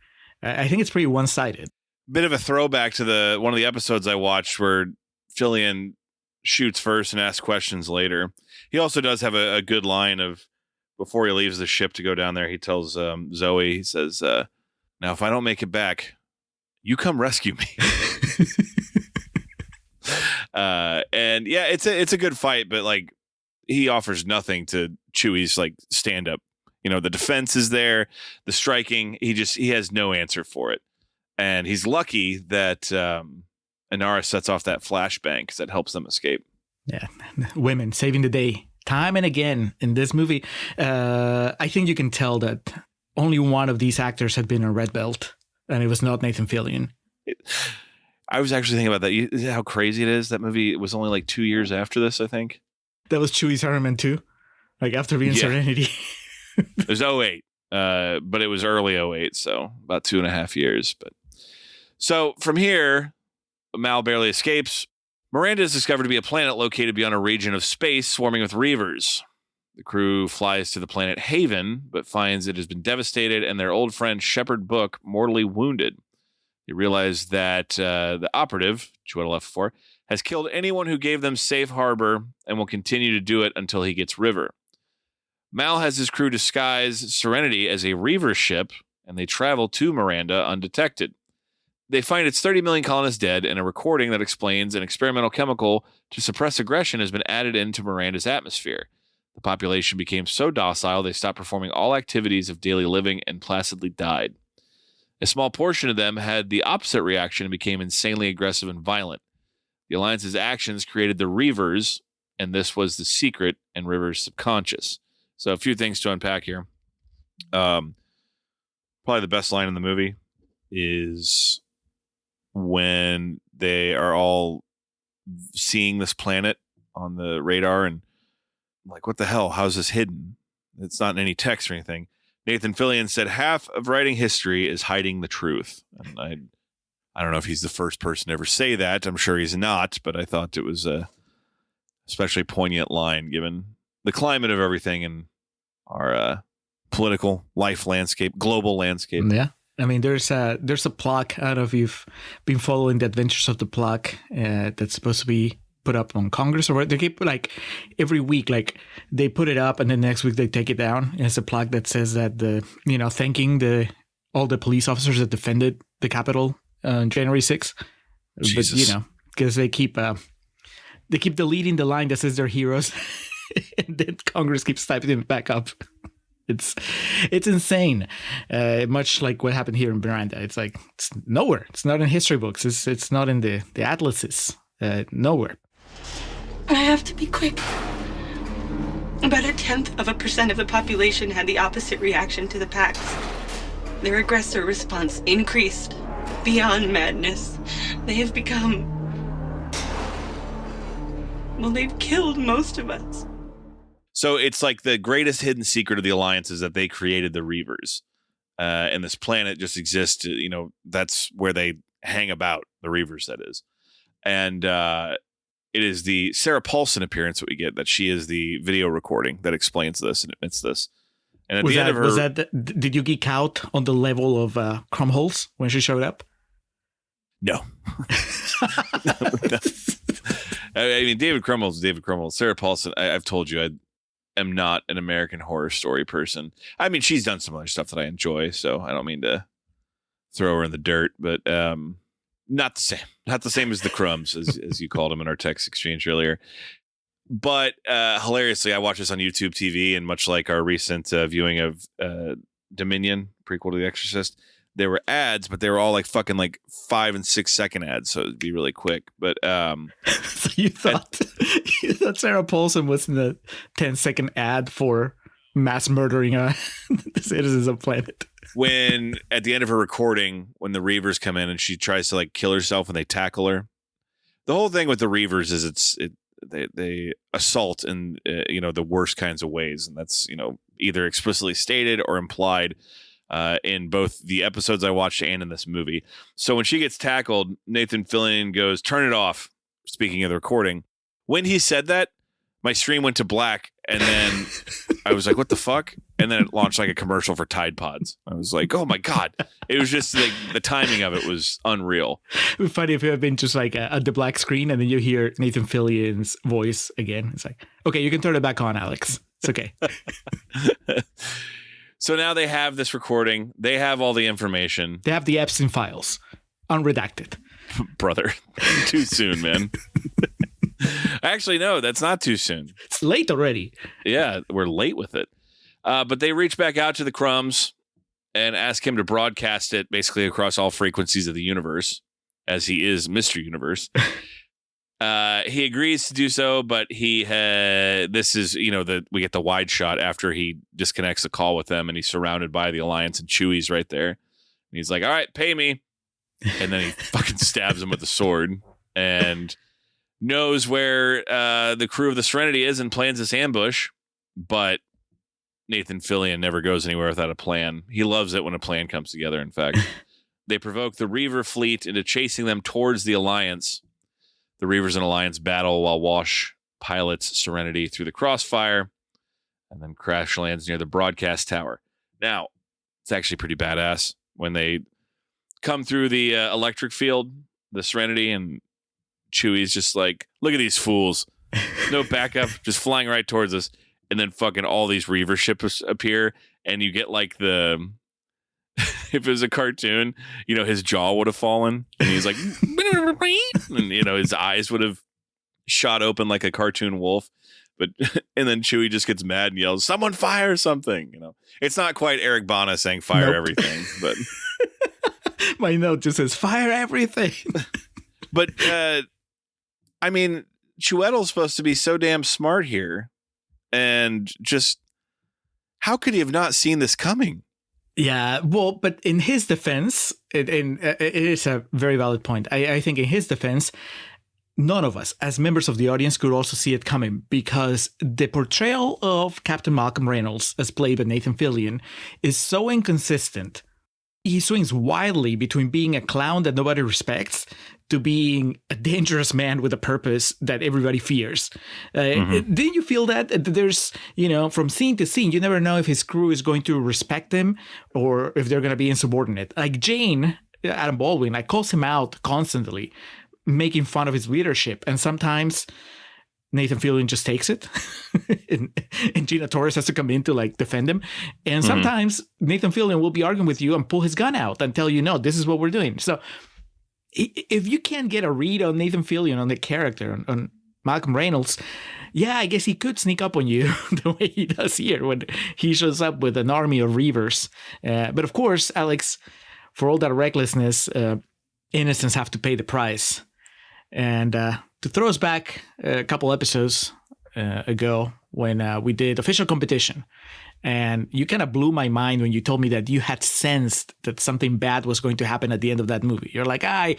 [SPEAKER 1] I think it's pretty one-sided.
[SPEAKER 2] Bit of a throwback to one of the episodes I watched where Fillion shoots first and asks questions later. He also does have a good line of, before he leaves the ship to go down there, he tells Zoe, he says, now if I don't make it back, you come rescue me. And yeah, it's a good fight, but like he offers nothing to Chewie's like stand up. The defense is there, the striking, he has no answer for it. And he's lucky that Inara sets off that flashbang because that helps them escape.
[SPEAKER 1] Yeah, women saving the day time and again in this movie. I think you can tell that only one of these actors had been a red belt and it was not Nathan Fillion.
[SPEAKER 2] I was actually thinking about that. How crazy it is. That movie was only like 2 years after this, I think.
[SPEAKER 1] That was Chewie's Iron Man 2, like after being Serenity.
[SPEAKER 2] It was 08, but it was early 08, so about 2.5 years. But so from here, Mal barely escapes. Miranda is discovered to be a planet located beyond a region of space swarming with Reavers. The crew flies to the planet Haven, but finds it has been devastated and their old friend Shepard Book mortally wounded. They realize that the operative, Chiwetel Ejiofor, has killed anyone who gave them safe harbor and will continue to do it until he gets River. Mal has his crew disguise Serenity as a Reaver ship, and they travel to Miranda undetected. They find its 30 million colonists dead, and a recording that explains an experimental chemical to suppress aggression has been added into Miranda's atmosphere. The population became so docile they stopped performing all activities of daily living and placidly died. A small portion of them had the opposite reaction and became insanely aggressive and violent. The Alliance's actions created the Reavers, and this was the secret in River's subconscious. So a few things to unpack here. Probably the best line in the movie is when they are all seeing this planet on the radar and like, what the hell? How's this hidden? It's not in any text or anything. Nathan Fillion said half of writing history is hiding the truth. And I don't know if he's the first person to ever say that. I'm sure he's not, but I thought it was a especially poignant line given the climate of everything in our political life landscape, global landscape.
[SPEAKER 1] Yeah. I mean, there's a plaque. I don't know if you've been following the adventures of the plaque that's supposed to be put up on Congress or what. They keep like every week, like they put it up and then next week they take it down. And it's a plaque that says that thanking all the police officers that defended the Capitol on January 6th.
[SPEAKER 2] Jesus.
[SPEAKER 1] But, because they keep deleting the line that says they're heroes and then Congress keeps typing it back up. It's insane. Much like what happened here in Miranda. It's like, it's nowhere. It's not in history books. It's not in the atlases. Nowhere.
[SPEAKER 8] I have to be quick. About 0.1% of the population had the opposite reaction to the pacts. Their aggressor response increased beyond madness. They have become... well, they've killed most of us.
[SPEAKER 2] So it's like the greatest hidden secret of the Alliance is that they created the Reavers. And this planet just exists, that's where they hang about, the Reavers, that is. And it is the Sarah Paulson appearance that we get, that she is the video recording that explains this and admits this. And at the end of her...
[SPEAKER 1] did you geek out on the level of Crumholes when she showed up?
[SPEAKER 2] No. No. I mean, David Crumholes. Sarah Paulson, I've told you, I am not an American Horror Story person. I mean, she's done some other stuff that I enjoy, so I don't mean to throw her in the dirt, but not the same. Not the same as the Crumbs, as you called them in our text exchange earlier. But hilariously, I watched this on YouTube TV, and much like our recent viewing of Dominion, prequel to The Exorcist, there were ads, but they were all like fucking like 5 and 6 second ads, so it'd be really quick. But
[SPEAKER 1] so you thought Sarah Paulson was in the 10-second ad for mass murdering the citizens of planet.
[SPEAKER 2] When at the end of her recording, when the Reavers come in and she tries to like kill herself and they tackle her, the whole thing with the Reavers is they assault in the worst kinds of ways, and that's either explicitly stated or implied in both the episodes I watched and in this movie. So when she gets tackled, Nathan Fillion goes, "Turn it off." Speaking of the recording, when he said that, my stream went to black, and then I was like, "What the fuck?" And then it launched like a commercial for Tide Pods. I was like, "Oh my god!" It was just like the timing of it was unreal.
[SPEAKER 1] It would be funny if you had been just like at the black screen, and then you hear Nathan Fillion's voice again. It's like, "Okay, you can turn it back on, Alex. It's okay."
[SPEAKER 2] So now they have this recording. They have all the information.
[SPEAKER 1] They have the Epstein files, unredacted.
[SPEAKER 2] Brother, too soon, man. Actually, no, that's not too soon.
[SPEAKER 1] It's late already.
[SPEAKER 2] Yeah, we're late with it. But they reach back out to the Crumbs and ask him to broadcast it basically across all frequencies of the universe, as he is Mr. Universe. He agrees to do so, but we get the wide shot after he disconnects the call with them, and he's surrounded by the Alliance, and Chewie's right there. he's like, all right, pay me. And then he fucking stabs him with the sword and knows where the crew of the Serenity is and plans this ambush. But Nathan Fillion never goes anywhere without a plan. He loves it when a plan comes together, in fact. They provoke the Reaver fleet into chasing them towards the Alliance. The Reavers and Alliance battle while Wash pilots Serenity through the crossfire and then crash lands near the broadcast tower. Now, it's actually pretty badass when they come through the electric field, the Serenity, and Chewie's just like, look at these fools. No backup, just flying right towards us. And then fucking all these Reaver ships appear, and you get like the... if it was a cartoon, you know, his jaw would have fallen, and he's like... and, you know, his eyes would have shot open like a cartoon wolf. But and then Chewie just gets mad and yells, someone fire something. You know, it's not quite Eric Bana saying fire everything, but...
[SPEAKER 1] My note just says fire everything.
[SPEAKER 2] But, I mean, Chiwetel's supposed to be so damn smart here. And just, how could he have not seen this coming?
[SPEAKER 1] Yeah, well, but in his defense, it is a very valid point. I think in his defense, none of us, as members of the audience, could also see it coming, because the portrayal of Captain Malcolm Reynolds, as played by Nathan Fillion, is so inconsistent. He swings wildly between being a clown that nobody respects to being a dangerous man with a purpose that everybody fears. Didn't you feel that? There's, you know, from scene to scene, you never know if his crew is going to respect him or if they're going to be insubordinate. Like Jane, Adam Baldwin, like calls him out constantly, making fun of his leadership. And sometimes Nathan Fillion just takes it and Gina Torres has to come in to like defend him. And sometimes Nathan Fillion will be arguing with you and pull his gun out and tell you, no, this is what we're doing. So if you can't get a read on Nathan Fillion, on the character, on Malcolm Reynolds, yeah, I guess he could sneak up on you the way he does here when he shows up with an army of Reavers. But of course, Alex, for all that recklessness, innocents have to pay the price. And to throw us back a couple episodes ago when we did official competition, and you kind of blew my mind when you told me that you had sensed that something bad was going to happen at the end of that movie. You're like, I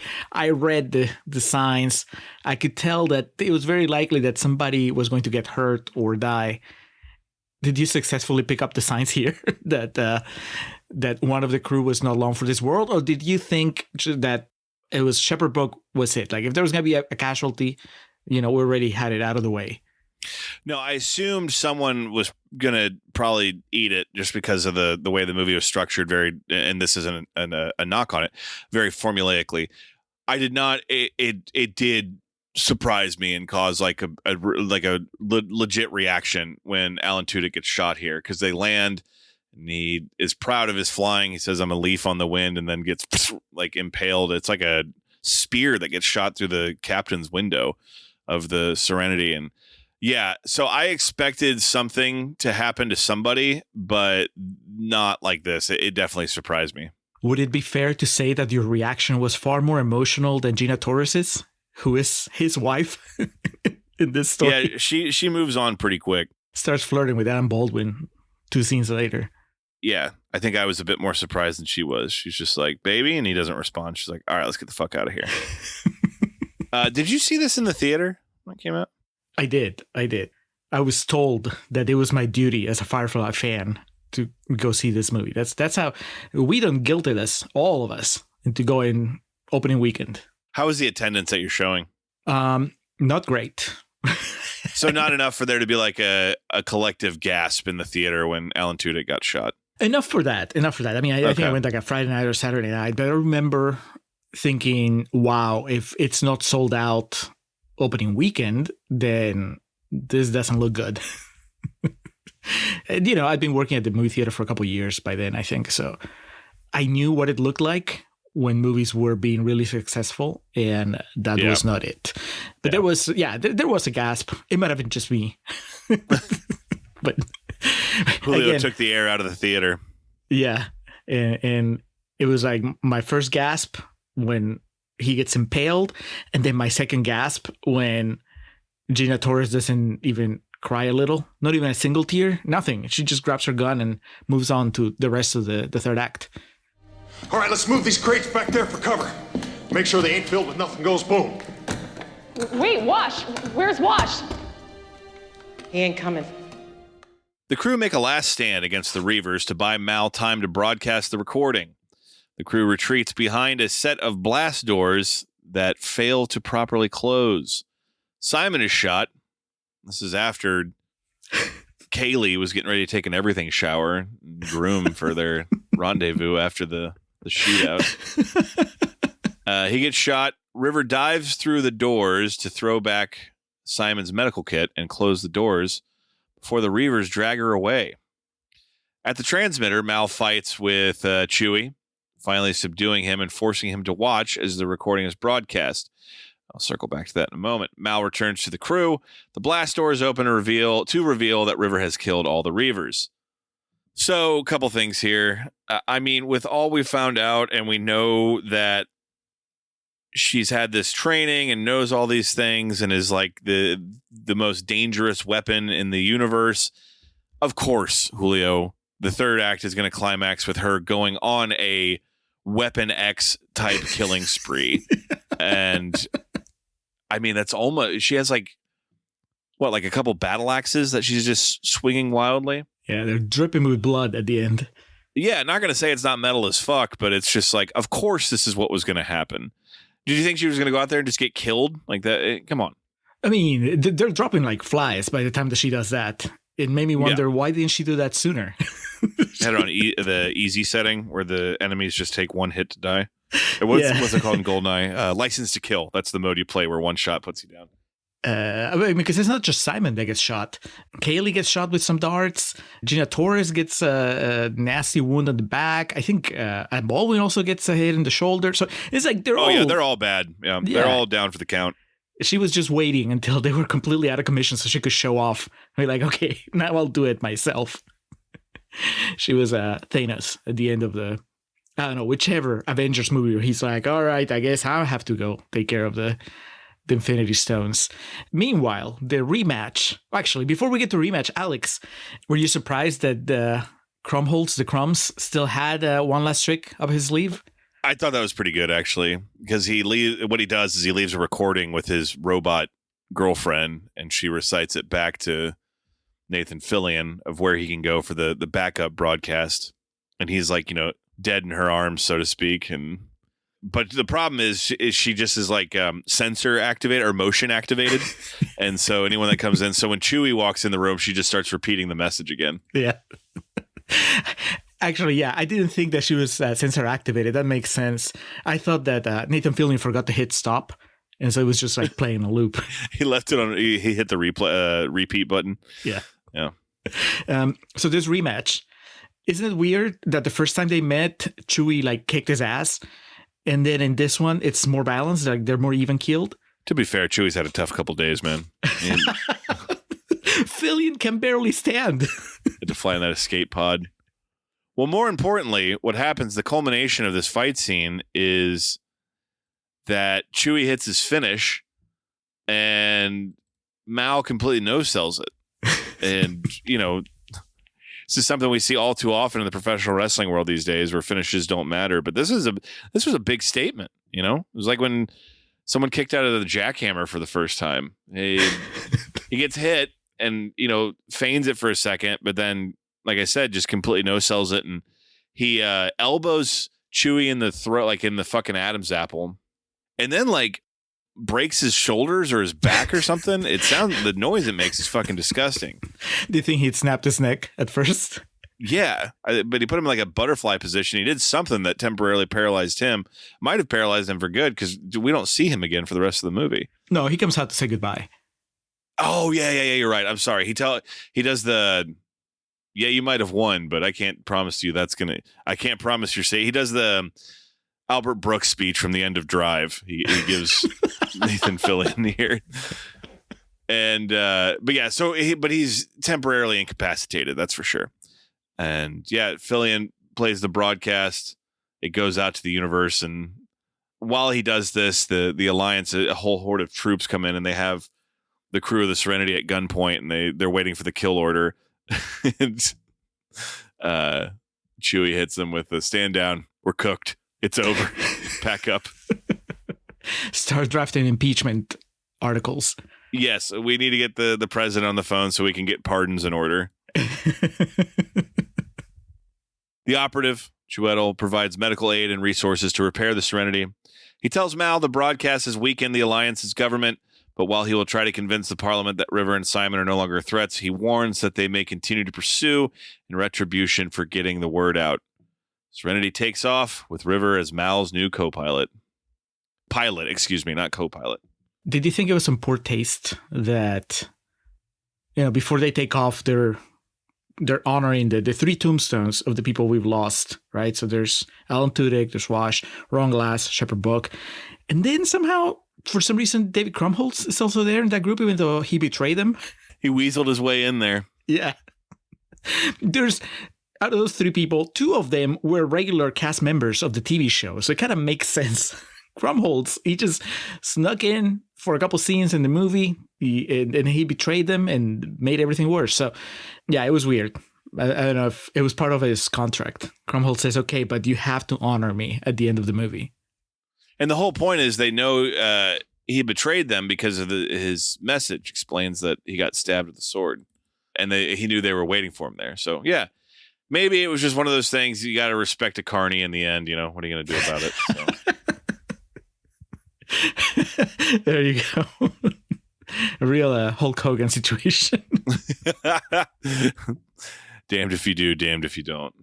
[SPEAKER 1] read the signs. I could tell that it was very likely that somebody was going to get hurt or die. Did you successfully pick up the signs here that one of the crew was not long for this world? Or did you think that it was Shepherd Brook was it? Like if there was going to be a casualty, you know, we already had it out of the way.
[SPEAKER 2] No, I assumed someone was going to probably eat it just because of the way the movie was structured. And this isn't a knock on it, very formulaically. I did not. It did surprise me and cause like a legit reaction when Alan Tudyk gets shot here, because they land and he is proud of his flying. He says, "I'm a leaf on the wind," and then gets like impaled. It's like a spear that gets shot through the captain's window of the Serenity. And yeah, so I expected something to happen to somebody, but not like this. It definitely surprised me.
[SPEAKER 1] Would it be fair to say that your reaction was far more emotional than Gina Torres's, who is his wife in this story?
[SPEAKER 2] Yeah, she moves on pretty quick.
[SPEAKER 1] Starts flirting with Adam Baldwin 2 scenes later.
[SPEAKER 2] Yeah, I think I was a bit more surprised than she was. She's just like, baby, and he doesn't respond. She's like, all right, let's get the fuck out of here. Did you see this in the theater when it came out?
[SPEAKER 1] I did. I was told that it was my duty as a Firefly fan to go see this movie. That's how Whedon guilted us, all of us, into going opening weekend.
[SPEAKER 2] How was the attendance at your showing?
[SPEAKER 1] Not great.
[SPEAKER 2] So not enough for there to be like a collective gasp in the theater when Alan Tudyk got shot. Enough for that.
[SPEAKER 1] I mean, I think I went like a Friday night or Saturday night, but I remember thinking, wow, if it's not sold out opening weekend, then this doesn't look good. And, you know, I'd been working at the movie theater for a couple of years by then, I think. So I knew what it looked like when movies were being really successful, and that was not it. But there was a gasp. It might have been just me. But
[SPEAKER 2] Julio again, took the air out of the theater.
[SPEAKER 1] Yeah. And it was like my first gasp when he gets impaled, and then my second gasp when Gina Torres doesn't even cry a little, not even a single tear, nothing. She just grabs her gun and moves on to the rest of the third act.
[SPEAKER 9] All right, let's move these crates back there for cover. Make sure they ain't filled with nothing goes boom.
[SPEAKER 7] Wait, Wash. Where's Wash?
[SPEAKER 10] He ain't coming.
[SPEAKER 2] The crew make a last stand against the Reavers to buy Mal time to broadcast the recording. The crew retreats behind a set of blast doors that fail to properly close. Simon is shot. This is after Kaylee was getting ready to take an everything shower and groom for their rendezvous after the shootout. He gets shot. River dives through the doors to throw back Simon's medical kit and close the doors before the Reavers drag her away. At the transmitter, Mal fights with Chewie, finally subduing him and forcing him to watch as the recording is broadcast. I'll circle back to that in a moment. Mal returns to the crew. The blast doors open to reveal that River has killed all the Reavers. So, a couple things here. I mean, with all we found out, and we know that she's had this training and knows all these things and is like the most dangerous weapon in the universe. Of course, Julio, the third act is going to climax with her going on a Weapon X type killing spree. And I mean, that's almost, she has like a couple battle axes that she's just swinging wildly.
[SPEAKER 1] Yeah, they're dripping with blood at the end.
[SPEAKER 2] Yeah, not going to say it's not metal as fuck, but it's just like, of course this is what was going to happen. Did you think she was going to go out there and just get killed like that? Come on.
[SPEAKER 1] I mean, they're dropping like flies by the time that she does that. It made me wonder, why didn't she do that sooner?
[SPEAKER 2] Had it on the easy setting where the enemies just take one hit to die. What's it called in GoldenEye? License to Kill. That's the mode you play where one shot puts you down.
[SPEAKER 1] I mean, because it's not just Simon that gets shot. Kaylee gets shot with some darts. Gina Torres gets a nasty wound on the back. I think Baldwin also gets a hit in the shoulder. So it's like they're
[SPEAKER 2] all bad. Yeah, they're all down for the count.
[SPEAKER 1] She was just waiting until they were completely out of commission so she could show off. We're like, okay, now I'll do it myself. She was Thanos at the end of the, I don't know, whichever Avengers movie where he's like, all right, I guess I'll have to go take care of the Infinity Stones. Meanwhile, the rematch. Actually, before we get to rematch, Alex, were you surprised that the Crumbs still had one last trick up his sleeve?
[SPEAKER 2] I thought that was pretty good, actually, because what he does is he leaves a recording with his robot girlfriend, and she recites it back to Nathan Fillion of where he can go for the backup broadcast, and he's like, dead in her arms, so to speak, But the problem is she just is like sensor activated or motion activated. And so anyone that comes in, so when Chewie walks in the room, she just starts repeating the message again.
[SPEAKER 1] Yeah. Actually, yeah, I didn't think that she was sensor activated. That makes sense. I thought that Nathan Fillion forgot to hit stop. And so it was just like playing a loop.
[SPEAKER 2] He left it on, he hit the repeat button.
[SPEAKER 1] Yeah.
[SPEAKER 2] Yeah.
[SPEAKER 1] So this rematch, isn't it weird that the first time they met, Chewie like kicked his ass? And then in this one, it's more balanced. Like they're more even keeled.
[SPEAKER 2] To be fair, Chewie's had a tough couple days, man.
[SPEAKER 1] Fillion can barely stand.
[SPEAKER 2] Had to fly in that escape pod. Well, more importantly, what happens, the culmination of this fight scene is that Chewie hits his finish and Mal completely no-sells it. And, this is something we see all too often in the professional wrestling world these days where finishes don't matter. But this was a big statement, It was like when someone kicked out of the jackhammer for the first time. He gets hit and, feigns it for a second, but then, like I said, just completely no-sells it. And he elbows Chewie in the throat, like in the fucking Adam's apple. And then, like, breaks his shoulders or his back or something. The noise it makes is fucking disgusting.
[SPEAKER 1] Do you think he'd snapped his neck at first?
[SPEAKER 2] Yeah, but he put him in like a butterfly position. He did something that temporarily paralyzed him. Might have paralyzed him for good because we don't see him again for the rest of the movie.
[SPEAKER 1] No, he comes out to say goodbye.
[SPEAKER 2] Oh, yeah, you're right. I'm sorry. He does the, yeah, you might have won, but I can't promise you I can't promise you're safe. He does the Albert Brooks speech from the end of Drive. He gives Nathan Fillion here. And, but yeah, but he's temporarily incapacitated. That's for sure. And yeah, Fillion plays the broadcast. It goes out to the universe. And while he does this, the Alliance, a whole horde of troops come in and they have the crew of the Serenity at gunpoint and they're waiting for the kill order. And, Chewie hits them with a stand down. We're cooked. It's over. Pack up.
[SPEAKER 1] Start drafting impeachment articles.
[SPEAKER 2] Yes, we need to get the president on the phone so we can get pardons in order. The operative, Chiwetel, provides medical aid and resources to repair the Serenity. He tells Mal the broadcast has weakened the Alliance's government, but while he will try to convince the Parliament that River and Simon are no longer threats, he warns that they may continue to pursue in retribution for getting the word out. Serenity takes off with River as Mal's new co-pilot. Not co-pilot.
[SPEAKER 1] Did you think it was in poor taste that, before they take off, they're honoring the three tombstones of the people we've lost, right? So there's Alan Tudyk, there's Wash, Ron Glass, Shepard Book. And then somehow, for some reason, David Krumholtz is also there in that group, even though he betrayed them.
[SPEAKER 2] He weaseled his way in there.
[SPEAKER 1] Yeah. Out of those three people, two of them were regular cast members of the TV show. So it kind of makes sense. Krumholtz, he just snuck in for a couple scenes in the movie, and he betrayed them and made everything worse. So, yeah, it was weird. I don't know if it was part of his contract. Krumholtz says, okay, but you have to honor me at the end of the movie.
[SPEAKER 2] And the whole point is they know he betrayed them because of his message explains that he got stabbed with a sword. And he knew they were waiting for him there. So, yeah, maybe it was just one of those things. You got to respect a carny in the end. What are you going to do about it? So.
[SPEAKER 1] There you go. A real Hulk Hogan situation.
[SPEAKER 2] Damned if you do, damned if you don't.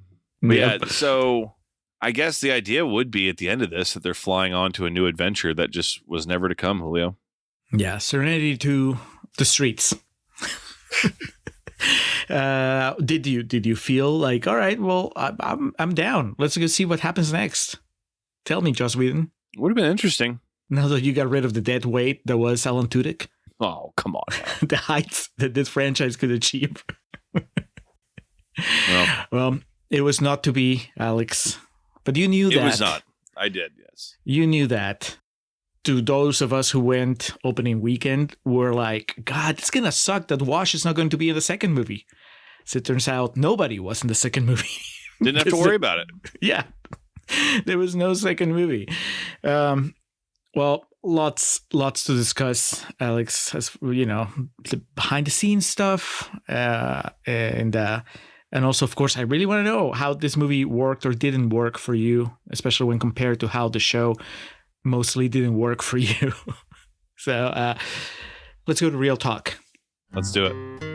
[SPEAKER 2] But
[SPEAKER 1] Yep.
[SPEAKER 2] yeah, so I guess the idea would be at the end of this that they're flying on to a new adventure that just was never to come, Julio.
[SPEAKER 1] Yeah, Serenity to the streets. Did you feel like, all right, well, I'm down. Let's go see what happens next. Tell me, Joss Whedon.
[SPEAKER 2] Would have been interesting.
[SPEAKER 1] Now that you got rid of the dead weight that was Alan Tudyk.
[SPEAKER 2] Oh, come on.
[SPEAKER 1] The heights that this franchise could achieve. Well, it was not to be, Alex. But you knew that.
[SPEAKER 2] It was not. I did, yes.
[SPEAKER 1] You knew that. To those of us who went opening weekend, were like, God, it's going to suck that Wash is not going to be in the second movie. So it turns out nobody was in the second movie.
[SPEAKER 2] Didn't have to worry about it.
[SPEAKER 1] Yeah. There was no second movie. Well, lots to discuss, Alex, as the behind the scenes stuff, and also, of course, I really want to know how this movie worked or didn't work for you, especially when compared to how the show mostly didn't work for you. So let's go to real talk.
[SPEAKER 2] Let's do it.